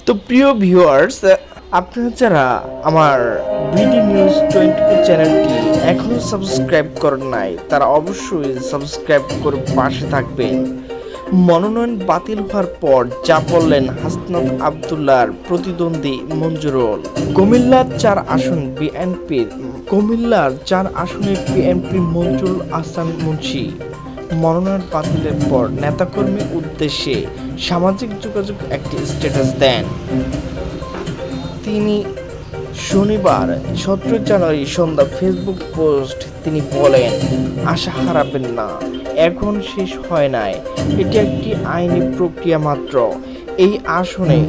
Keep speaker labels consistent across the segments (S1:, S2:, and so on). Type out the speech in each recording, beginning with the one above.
S1: তো প্রিয় ভিউয়ার্স, আপনারা যারা আমার বিডি নিউজ 24 চ্যানেলটি এখনো সাবস্ক্রাইব করেন নাই, তারা অবশ্যই সাবস্ক্রাইব করে পাশে থাকবেন। মনোনয়ন বাতিল হওয়ার পর যা বললেন হাসনাত আব্দুল্লাহর প্রতিদ্বন্দ্বী মঞ্জুরুল। কুমিল্লার 4 আসনে বিএনপির মঞ্জুরুল আহসান মুন্সী মনোনয়ন বাতিলের পর নেতাকর্মীর উদ্দেশ্যে সামাজিক যোগাযোগ একটি স্ট্যাটাস দেন। তিনি শনিবার 17 জানুয়ারি সন্ধ্যা ফেসবুক পোস্ট তিনি বলেন, আশা হারাবেন না, এখন শেষ হয় নাই, এটি একটি আইনি প্রক্রিয়া মাত্র। এই আসনে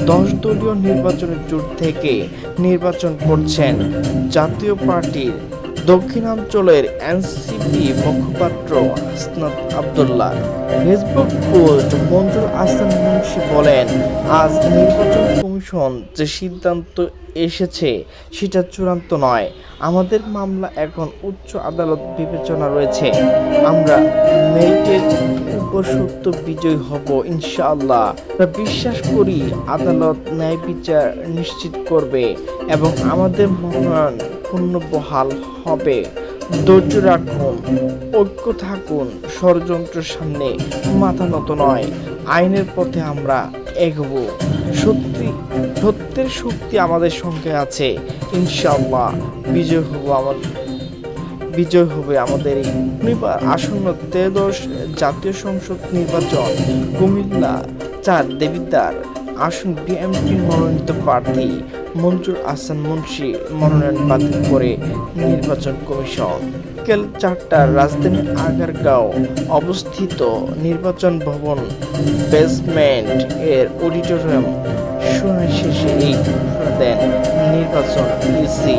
S1: 10 দলীয় নির্বাচনের জোট থেকে নির্বাচন করছেন জাতীয় পার্টির দক্ষিণাঞ্চলের এনসিপি মুখপাত্র হাসনাত আব্দুল্লাহ। ফেসবুক পোস্ট মঞ্জুরুল আহসান মুন্সী বলেন, আজ নির্বাচন কমিশন যে সিদ্ধান্ত এসেছে সেটা চূড়ান্ত নয়। আমাদের মামলা এখন উচ্চ আদালত বিবেচনা রয়েছে। আমরা মেরিটের উপর সত্য বিজয় হব ইনশাআল্লাহ। বিশ্বাস করি আদালত ন্যায় বিচার নিশ্চিত করবে এবং আমাদের মনোনয়ন পুনর্বহাল হবে। ধৈর্য রাখুন, ঐক্য থাকুন, ষড়যন্ত্রের সামনে মাথা নত নয়, আইনের পথে আমরা এগোব। সত্যের শক্তি আমাদের সঙ্গে আছে, ইনশাআল্লাহ বিজয় হবে আমাদের। এই শনিবার আসন্ন 13শ জাতীয় সংসদ নির্বাচন কুমিল্লা 4 দেবিদ্বার আসন বিএনপির মনোনীত প্রার্থী মঞ্জুরুল আহসান মুন্সী মনোনয়ন বাতিল করে নির্বাচন কমিশন। বিকেল 4টার রাজধানীর আগারগাঁও অবস্থিত নির্বাচন ভবন বেসমেন্ট এর অডিটোরিয়াম শুনানি শেষে এই ঘোষণা দেন নির্বাচন ইসি।